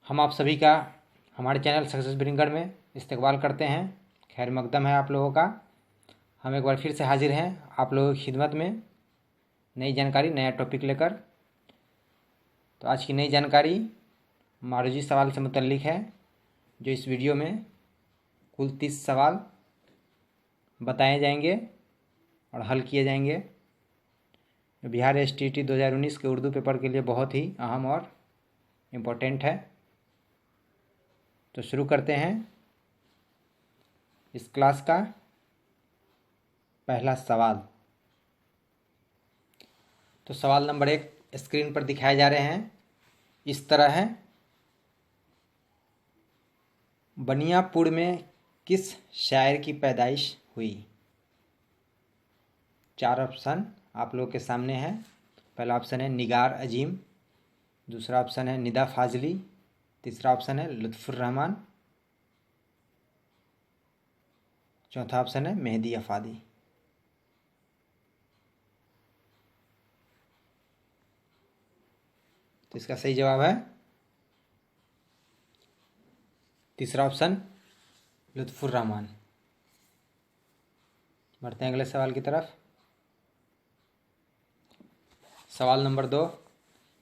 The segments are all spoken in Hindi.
हम आप सभी का हमारे चैनल सक्सेस ब्रिंगर में इस्तकबाल करते हैं। खैर मकदम है आप लोगों का। हम एक बार फिर से हाजिर हैं आप लोगों की खिदमत में नई जानकारी नया टॉपिक लेकर। तो आज की नई जानकारी मारूजी सवाल से मुतल्लिक है, जो इस वीडियो में कुल 30 सवाल बताए जाएंगे और हल किए जाएंगे। बिहार STT 2019 के उर्दू पेपर के लिए बहुत ही अहम और इम्पोर्टेंट है। तो शुरू करते हैं इस क्लास का पहला सवाल। तो सवाल नंबर 1 स्क्रीन पर दिखाए जा रहे हैं, इस तरह है। बनियापुर में किस शायर की पैदाइश हुई? 4 ऑप्शन आप लोग के सामने है। पहला ऑप्शन है निगार अजीम, दूसरा ऑप्शन है निदा फाजली, तीसरा ऑप्शन है लुत्फुर रहमान, चौथा ऑप्शन है मेहदी अफादी। तो इसका सही जवाब है तीसरा ऑप्शन लुत्फुर रहमान। बढ़ते हैं अगले सवाल की तरफ। सवाल नंबर 2,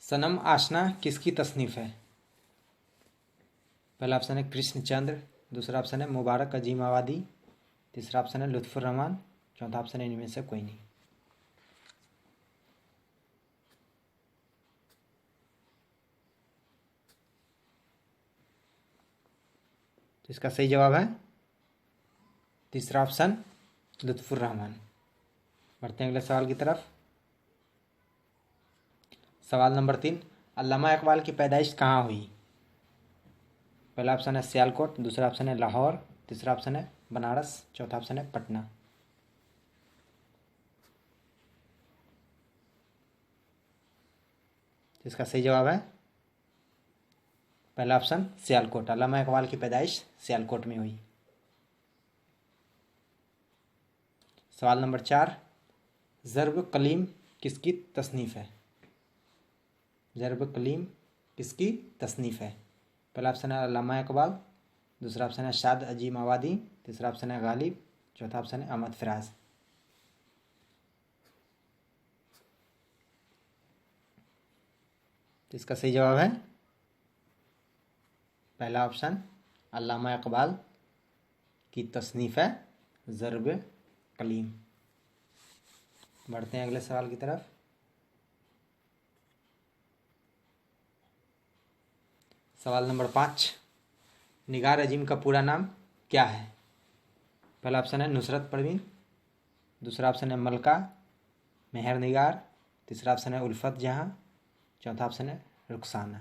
सनम आशना किसकी तसनीफ़ है? पहला ऑप्शन है कृष्णचंद्र, दूसरा ऑप्शन है मुबारक अजीम आबादी, तीसरा ऑप्शन है लुत्फुर रहमान, चौथा ऑप्शन है इनमें से कोई नहीं। तो इसका सही जवाब है तीसरा ऑप्शन लुत्फुर रहमान। बढ़ते हैं अगले सवाल की तरफ। सवाल नंबर 3, अल्लामा इकबाल की पैदाइश कहाँ हुई? पहला ऑप्शन है सियालकोट, दूसरा ऑप्शन है लाहौर, तीसरा ऑप्शन है बनारस, चौथा ऑप्शन है पटना। इसका सही जवाब है पहला ऑप्शन सियालकोट। अल्लामा इकबाल की पैदाइश सियालकोट में हुई। सवाल नंबर 4, ज़र्ब कलीम किसकी तसनीफ़ है? ज़र्ब कलीम किसकी तसनीफ़ है? पहला ऑप्शन है अल्लामा इकबाल, दूसरा ऑप्शन है शाद अजीम आबादी, तीसरा ऑप्शन है गालिब, चौथा ऑप्शन है अहमद फराज। तो इसका सही जवाब है पहला ऑप्शन अल्लामा इकबाल की तसनीफ़ है ज़र्ब कलीम। बढ़ते हैं अगले सवाल की तरफ। सवाल नंबर 5, निगार अजीम का पूरा नाम क्या है? पहला ऑप्शन है नुसरत परवीन, दूसरा ऑप्शन है मलका मेहर निगार, तीसरा ऑप्शन है उल्फत जहाँ, चौथा ऑप्शन है रुखसाना।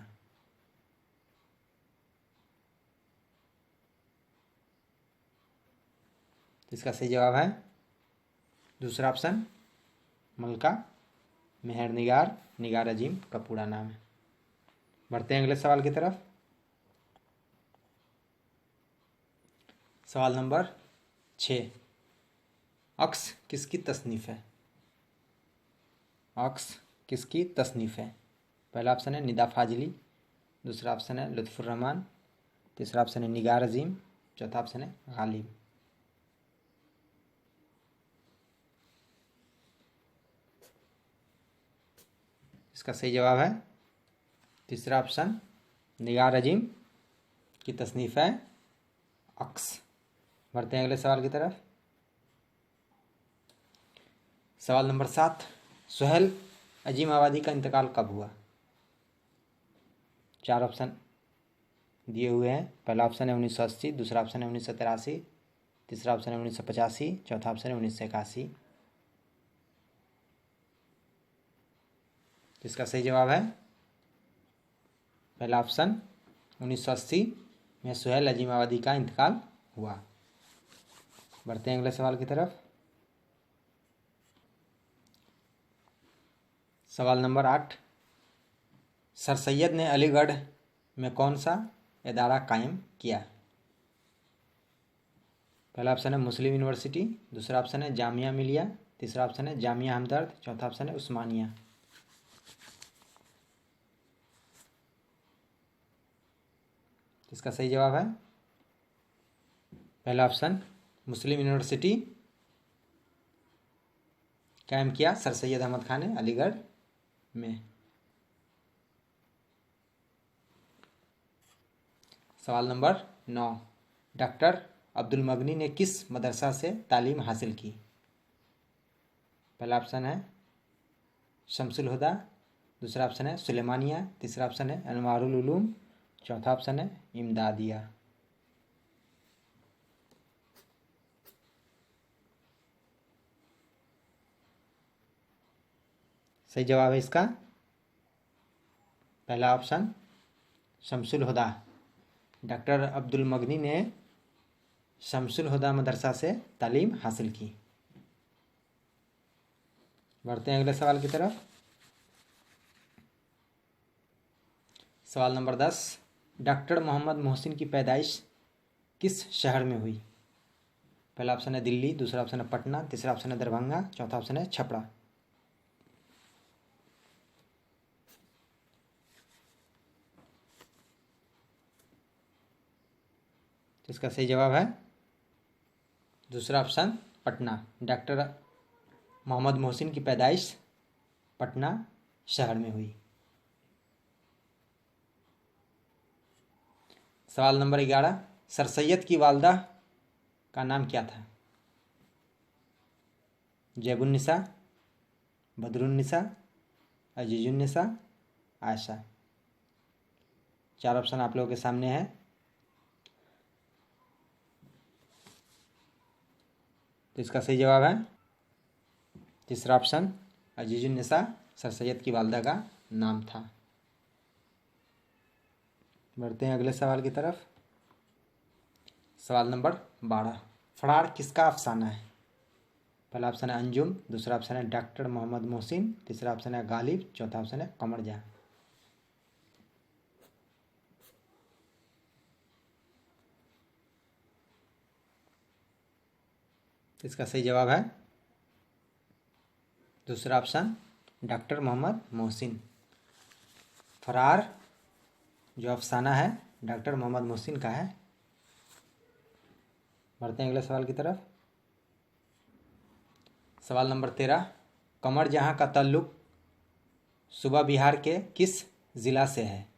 तो इसका सही जवाब है दूसरा ऑप्शन मलका मेहर निगार, निगार अजीम का पूरा नाम है। बढ़ते हैं अगले सवाल की तरफ। सवाल नंबर 6, अक्स किसकी तसनीफ़ है? अक्स किसकी तसनीफ़ है? पहला ऑप्शन है निदा फाजली, दूसरा ऑप्शन है लुत्फुर रहमान, तीसरा ऑप्शन है निगार अजीम, चौथा ऑप्शन है गालिब। इसका सही जवाब है तीसरा ऑप्शन निगार अजीम की तसनीफ़ है अक्स। बढ़ते हैं अगले सवाल की तरफ। सवाल नंबर 7, सुहेल अजीम आबादी का इंतकाल कब हुआ? 4 ऑप्शन दिए हुए हैं। पहला ऑप्शन है 1980, दूसरा ऑप्शन है 1983, तीसरा ऑप्शन है 1985, चौथा ऑप्शन है 1981। इसका सही जवाब है पहला ऑप्शन 1980 में सुहेल अजीम आबादी का इंतकाल हुआ। बढ़ते हैं अगले सवाल की तरफ। सवाल नंबर 8, सर सैयद ने अलीगढ़ में कौन सा इदारा कायम किया? पहला ऑप्शन है मुस्लिम यूनिवर्सिटी, दूसरा ऑप्शन है जामिया मिलिया, तीसरा ऑप्शन है जामिया हमदर्द, चौथा ऑप्शन है उस्मानिया। इसका सही जवाब है पहला ऑप्शन, मुस्लिम यूनिवर्सिटी कायम किया सर सैयद अहमद खान ने अलीगढ़ में। सवाल नंबर 9, डॉक्टर अब्दुल मगनी ने किस मदरसा से तालीम हासिल की? पहला ऑप्शन है शमसुल हुदा, दूसरा ऑप्शन है सुलेमानिया, तीसरा ऑप्शन है अनवारुल उलूम, चौथा ऑप्शन है इमदादिया। सही जवाब है इसका पहला ऑप्शन शमसुल हुदा। डॉक्टर अब्दुल मगनी ने शमसुल हुदा मदरसा से तालीम हासिल की। बढ़ते हैं अगले सवाल की तरफ। सवाल नंबर 10, डॉक्टर मोहम्मद मोहसिन की पैदाइश किस शहर में हुई? पहला ऑप्शन है दिल्ली, दूसरा ऑप्शन है पटना, तीसरा ऑप्शन है दरभंगा, चौथा ऑप्शन है छपरा। इसका सही जवाब है दूसरा ऑप्शन पटना। डॉक्टर मोहम्मद मोहसिन की पैदाइश पटना शहर में हुई। सवाल नंबर 11, सर सैयद की वालदा का नाम क्या था? जैबुन्निसा, बदरुन्निसा, अजीजुन्निसा, आयशा। चार ऑप्शन आप लोगों के सामने है। तो इसका सही जवाब है तीसरा ऑप्शन अजीजुन्निसा सर सैयद की वालदा का नाम था। बढ़ते हैं अगले सवाल की तरफ। सवाल नंबर 12, फरार किसका अफसाना है? पहला ऑप्शन है अंजुम, दूसरा ऑप्शन है डॉक्टर मोहम्मद मोहसिन, तीसरा ऑप्शन है गालिब, चौथा ऑप्शन है कमर जहां। इसका सही जवाब है दूसरा ऑप्शन डॉक्टर मोहम्मद मोहसिन। फरार जो अफसाना है डॉक्टर मोहम्मद मोहसिन का है। बढ़ते हैं अगले सवाल की तरफ। सवाल नंबर 13, कमर जहां का ताल्लुक सूबा बिहार के किस ज़िला से है?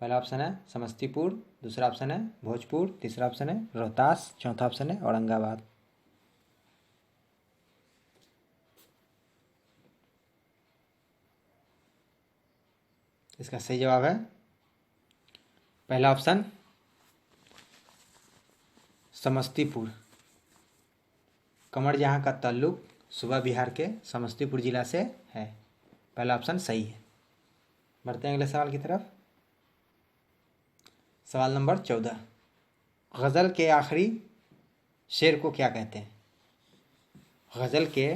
पहला ऑप्शन है समस्तीपुर, दूसरा ऑप्शन है भोजपुर, तीसरा ऑप्शन है रोहतास, चौथा ऑप्शन है औरंगाबाद। इसका सही जवाब है पहला ऑप्शन समस्तीपुर। कमर जहां का ताल्लुक सूबा बिहार के समस्तीपुर जिला से है। पहला ऑप्शन सही है। बढ़ते हैं अगले सवाल की तरफ। सवाल नंबर 14, गज़ल के आखिरी शेर को क्या कहते हैं? गज़ल के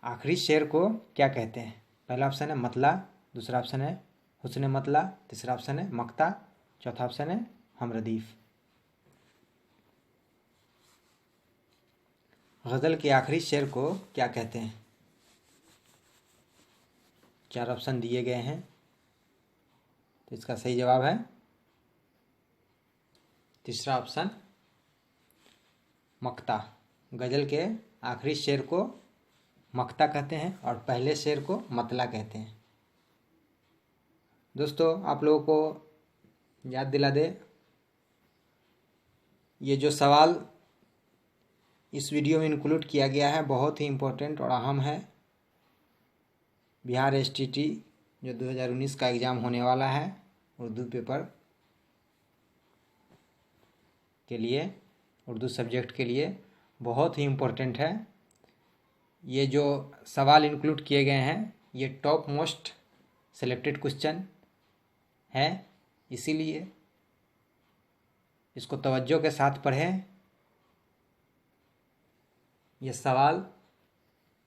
आखिरी शेर को क्या कहते हैं? पहला ऑप्शन है मतला, दूसरा ऑप्शन है हुस्न मतला, तीसरा ऑप्शन है मक्ता, चौथा ऑप्शन है हमरदीफ। गज़ल के आखिरी शेर को क्या कहते हैं? चार ऑप्शन दिए गए हैं। तो इसका सही जवाब है तीसरा ऑप्शन मक्ता। गज़ल के आखिरी शेर को मक्ता कहते हैं और पहले शेर को मतला कहते हैं। दोस्तों आप लोगों को याद दिला दे, ये जो सवाल इस वीडियो में इंक्लूड किया गया है बहुत ही इम्पोर्टेंट और अहम है। बिहार एसटीटी जो 2019 का एग्ज़ाम होने वाला है उर्दू पेपर के लिए, उर्दू सब्जेक्ट के लिए बहुत ही इम्पोर्टेंट है। ये जो सवाल इंक्लूड किए गए हैं ये टॉप मोस्ट सेलेक्टेड क्वेश्चन है, इसीलिए इसको तवज्जो के साथ पढ़ें। ये सवाल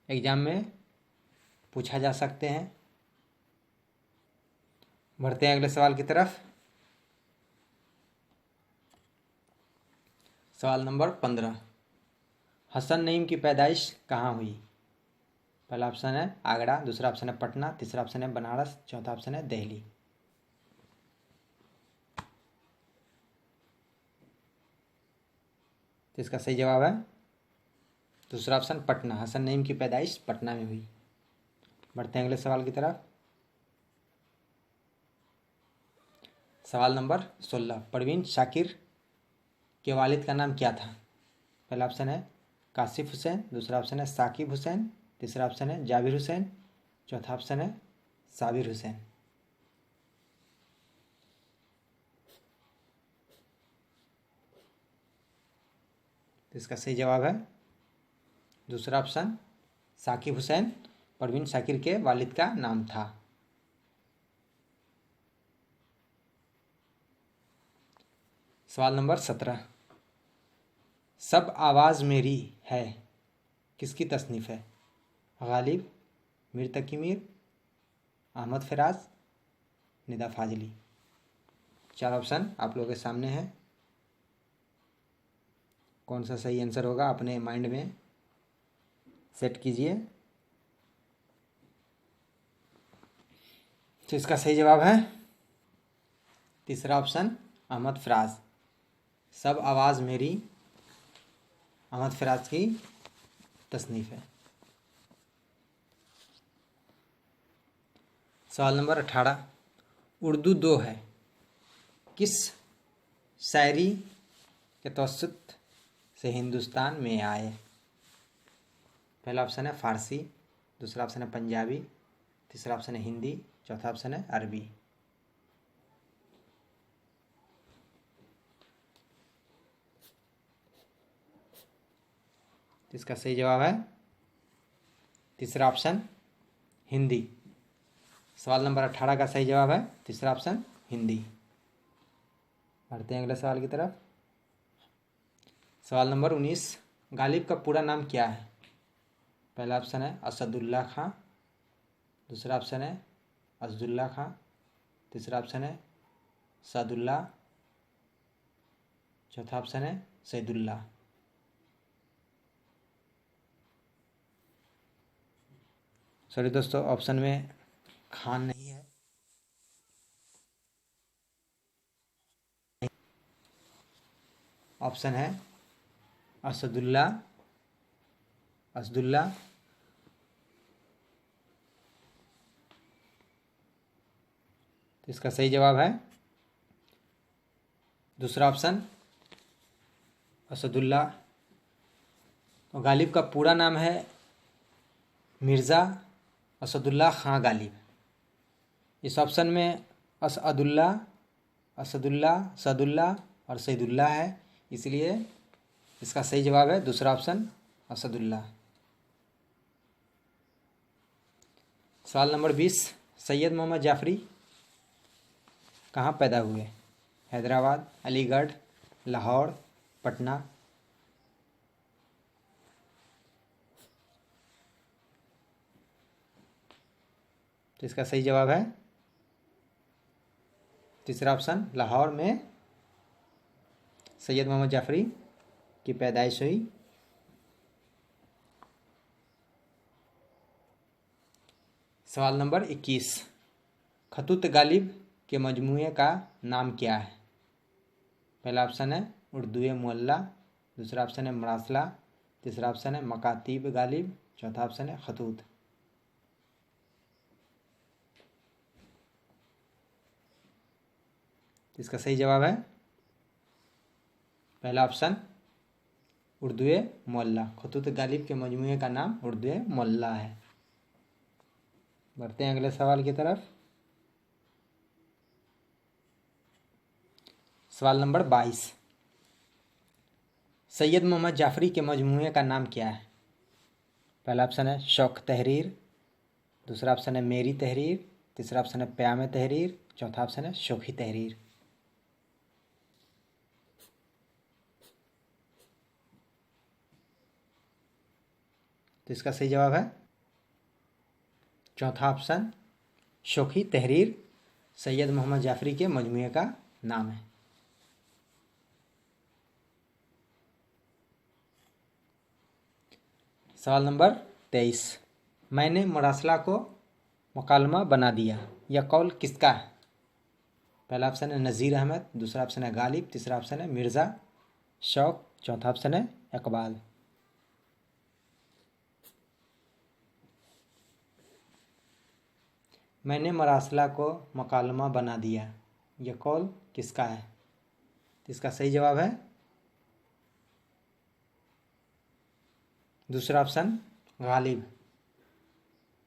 एग्ज़ाम में पूछा जा सकते हैं। बढ़ते हैं अगले सवाल की तरफ। सवाल नंबर 15, हसन नईम की पैदाइश कहाँ हुई? पहला ऑप्शन है आगरा, दूसरा ऑप्शन है पटना, तीसरा ऑप्शन है बनारस, चौथा ऑप्शन है दिल्ली। तो इसका सही जवाब है दूसरा ऑप्शन पटना। हसन नईम की पैदाइश पटना में हुई। बढ़ते हैं अगले सवाल की तरफ। सवाल नंबर 16, परवीन शाकिर के वालिद का नाम क्या था? पहला ऑप्शन है काशिफ हुसैन, दूसरा ऑप्शन है साकिब हुसैन, तीसरा ऑप्शन है जाबिर हुसैन, चौथा ऑप्शन है साबिर हुसैन। तो इसका सही जवाब है दूसरा ऑप्शन साकिब हुसैन परवीन शाकिर के वालिद का नाम था। सवाल नंबर 17, सब आवाज़ मेरी है किसकी तसनीफ़ है? गालिब, मीर तकी मीर, अहमद फराज, निदा फाजली। चार ऑप्शन आप लोगों के सामने हैं। कौन सा सही आंसर होगा अपने माइंड में सेट कीजिए। तो इसका सही जवाब है तीसरा ऑप्शन अहमद फराज। सब आवाज़ मेरी अहमद फराज की तसनीफ़ है। सवाल नंबर 18, उर्दू दो है किस शायरी के तवसुत से हिंदुस्तान में आए? पहला ऑप्शन है फ़ारसी, दूसरा ऑप्शन है पंजाबी, तीसरा ऑप्शन है हिंदी, चौथा ऑप्शन है अरबी। तो इसका सही जवाब है तीसरा ऑप्शन हिंदी। सवाल नंबर 18 का सही जवाब है तीसरा ऑप्शन हिंदी। बढ़ते हैं अगले सवाल की तरफ। सवाल नंबर 19, गालिब का पूरा नाम क्या है? पहला ऑप्शन है असदुल्ला खां, दूसरा ऑप्शन है अजदुल्ला खां, तीसरा ऑप्शन है सादुल्ला, चौथा ऑप्शन है सैदुल्ला। सॉरी दोस्तों, ऑप्शन में खान नहीं है। ऑप्शन है असदुल्ला, असदुल्ला, तो इसका सही जवाब है दूसरा ऑप्शन असदुल्ला। और गालिब का पूरा नाम है मिर्ज़ा असदुल्ला खां गालिब। इस ऑप्शन में असदुल्ला, असदुल्ला, सदुल्ला और सैदुल्ला है, इसलिए इसका सही जवाब है दूसरा ऑप्शन असदुल्ला। सवाल नंबर 20, सैयद मोहम्मद जाफरी कहाँ पैदा हुए? हैदराबाद, अलीगढ़, लाहौर, पटना। तो इसका सही जवाब है तीसरा ऑप्शन लाहौर में सैयद मोहम्मद जाफरी की पैदाइश हुई। सवाल नंबर 21, खतूत गालिब के मजमूए का नाम क्या है? पहला ऑप्शन है उर्दू मुअल्ला, दूसरा ऑप्शन है मरासला, तीसरा ऑप्शन है मकातीब गालिब, चौथा ऑप्शन है खतूत। इसका सही जवाब है पहला ऑप्शन उर्दू मुअल्ला। खतूत गालिब के मजमूए का नाम उर्दू मुअल्ला है। बढ़ते हैं अगले सवाल की तरफ। सवाल नंबर 22, सैयद मोहम्मद जाफरी के मजमूए का नाम क्या है? पहला ऑप्शन है शौक तहरीर, दूसरा ऑप्शन है मेरी तहरीर, तीसरा ऑप्शन है प्याम तहरीर, चौथा ऑप्शन है शौखी तहरीर। तो इसका सही जवाब है चौथा ऑप्शन शौखी तहरीर सैयद मोहम्मद जाफरी के मजमूए का नाम है। सवाल नंबर 23, मैंने मरासला को मुकालमा बना दिया, यह कौल किसका है? पहला ऑप्शन है नज़ीर अहमद, दूसरा ऑप्शन है गालिब, तीसरा ऑप्शन है मिर्ज़ा शौक, चौथा ऑप्शन है इकबाल। मैंने मरासला को मुकालमा बना दिया, यह कौल किसका है? तो इसका सही जवाब है दूसरा ऑप्शन गालिब।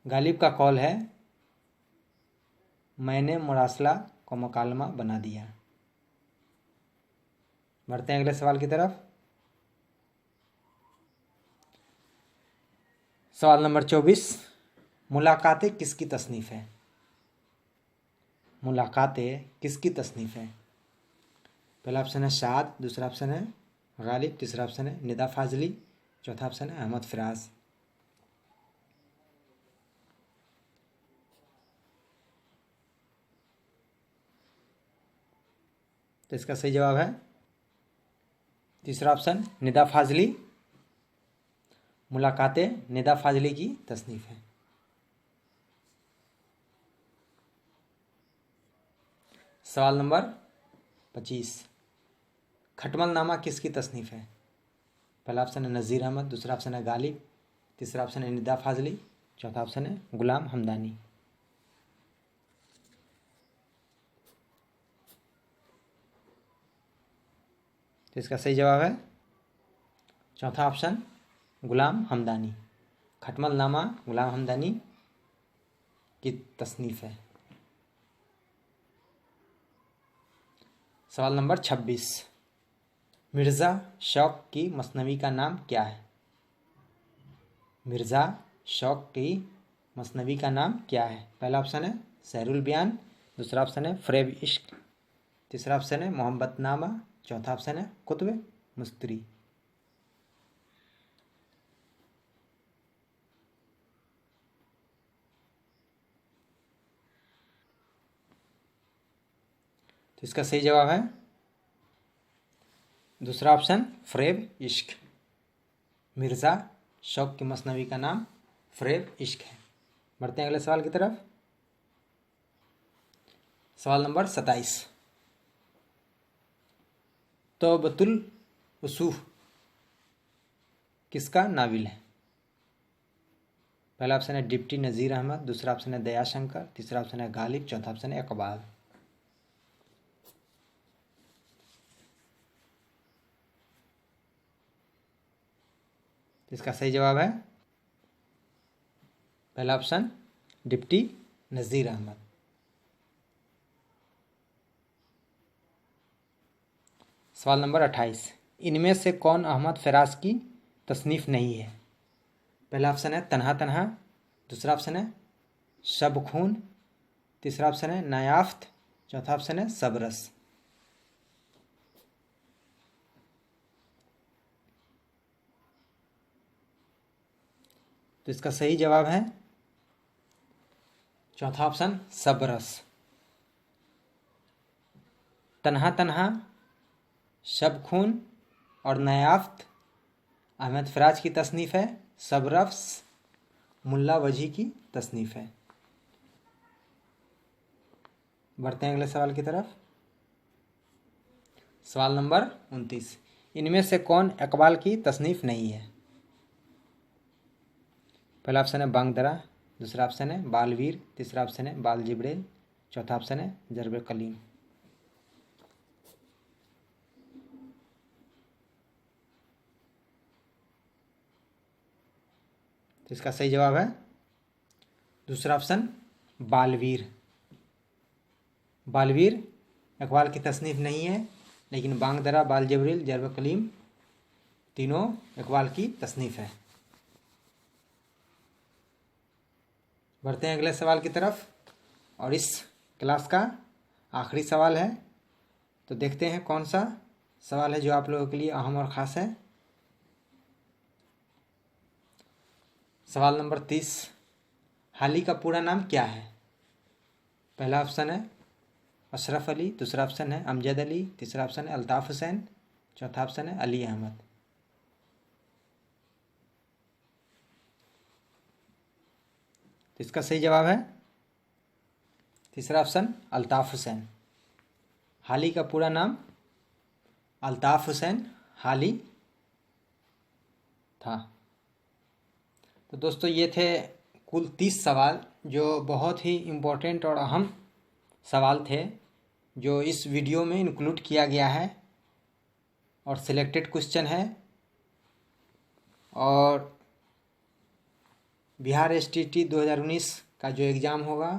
गालिब का कौल है मैंने मरासला को मुकालमा बना दिया। बढ़ते हैं अगले सवाल की तरफ। सवाल नंबर 24, मुलाकातें किसकी तसनीफ़ है? मुलाकातें किसकी तसनीफ़ है? पहला ऑप्शन है शाद, दूसरा ऑप्शन है गालिब, तीसरा ऑप्शन है निदा फाजली, चौथा ऑप्शन है अहमद फिराज। तो इसका सही जवाब है तीसरा ऑप्शन निदा फाजली। मुलाकातें निदा फाजली की तसनीफ़ है। सवाल नंबर 25, खटमलनामा किसकी तसनीफ़ है? पहला ऑप्शन है नज़ीर अहमद, दूसरा ऑप्शन है गालिब, तीसरा ऑप्शन है निदा फाजली, चौथा ऑप्शन है गुलाम हमदानी। तो इसका सही जवाब है चौथा ऑप्शन गुलाम हमदानी। खटमलनामा गुलाम हमदानी की तसनीफ़ है। सवाल नंबर 26, मिर्ज़ा शौक की मसनवी का नाम क्या है? मिर्ज़ा शौक की मसनवी का नाम क्या है? पहला ऑप्शन है सहरुल बयान, दूसरा ऑप्शन है फ़रेब इश्क, तीसरा ऑप्शन है मोहब्बतनामा, चौथा ऑप्शन है कुतुब मुस्तरी। तो इसका सही जवाब है दूसरा ऑप्शन फ़रेब इश्क। मिर्ज़ा शौक की मसनवी का नाम फ़रेब इश्क है। बढ़ते हैं अगले सवाल की तरफ। सवाल नंबर 27, तौबतुल उसूफ किसका नाविल है? पहला ऑप्शन है डिप्टी नज़ीर अहमद, दूसरा ऑप्शन है दयाशंकर, तीसरा ऑप्शन है गालिब, चौथा ऑप्शन है इकबाल। इसका सही जवाब है पहला ऑप्शन डिप्टी नज़ीर अहमद। सवाल नंबर 28, इनमें से कौन अहमद फराज की तसनीफ़ नहीं है? पहला ऑप्शन है तन्हा तन्हा, दूसरा ऑप्शन है शब खून, तीसरा ऑप्शन है नायाफ्त, चौथा ऑप्शन है सबरस। तो इसका सही जवाब है चौथा ऑप्शन सबरस। तन्हा तन्हा, शब खून और नायाफ्त अहमद फराज की तसनीफ़ है। सबरस मुल्ला वजी की तसनीफ़ है। बढ़ते हैं अगले सवाल की तरफ। सवाल नंबर 29, इनमें से कौन इकबाल की तसनीफ़ नहीं है? पहला ऑप्शन है बांगदरा, दूसरा ऑप्शन है बालवीर, तीसरा ऑप्शन है बाल जिब्रेल, चौथा ऑप्शन है जरब कलीम। तो इसका सही जवाब है दूसरा ऑप्शन बालवीर। बालवीर इकबाल की तसनीफ़ नहीं है, लेकिन बांगदरा, बाल जिब्रेल, जरब कलीम तीनों इकबाल की तसनीफ़ है। बढ़ते हैं अगले सवाल की तरफ, और इस क्लास का आखिरी सवाल है। तो देखते हैं कौन सा सवाल है जो आप लोगों के लिए अहम और ख़ास है। सवाल नंबर 30, हाली का पूरा नाम क्या है? पहला ऑप्शन है अशरफ अली, दूसरा ऑप्शन है अमजद अली, तीसरा ऑप्शन है अल्ताफ़ हुसैन, चौथा ऑप्शन है अली अहमद। तो इसका सही जवाब है तीसरा ऑप्शन अल्ताफ़ हुसैन। हाली का पूरा नाम अल्ताफ़ हुसैन हाली था। तो दोस्तों ये थे कुल 30 सवाल जो बहुत ही इम्पोर्टेंट और अहम सवाल थे जो इस वीडियो में इंक्लूड किया गया है और सिलेक्टेड क्वेश्चन है और बिहार एसटीटी 2019 का जो एग्ज़ाम होगा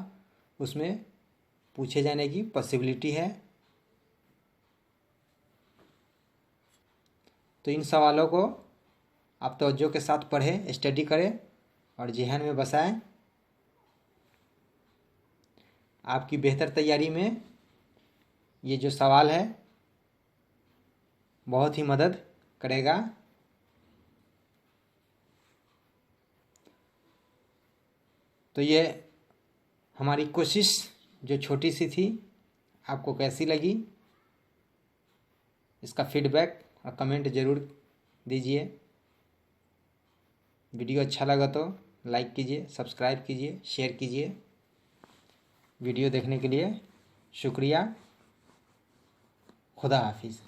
उसमें पूछे जाने की पॉसिबिलिटी है। तो इन सवालों को आप तवज्जो के साथ पढ़ें, स्टडी करें और ज़हन में बसाएं। आपकी बेहतर तैयारी में ये जो सवाल है बहुत ही मदद करेगा। तो ये हमारी कोशिश जो छोटी सी थी आपको कैसी लगी, इसका फीडबैक और कमेंट ज़रूर दीजिए। वीडियो अच्छा लगा तो लाइक कीजिए, सब्सक्राइब कीजिए, शेयर कीजिए। वीडियो देखने के लिए शुक्रिया। खुदा हाफिज़।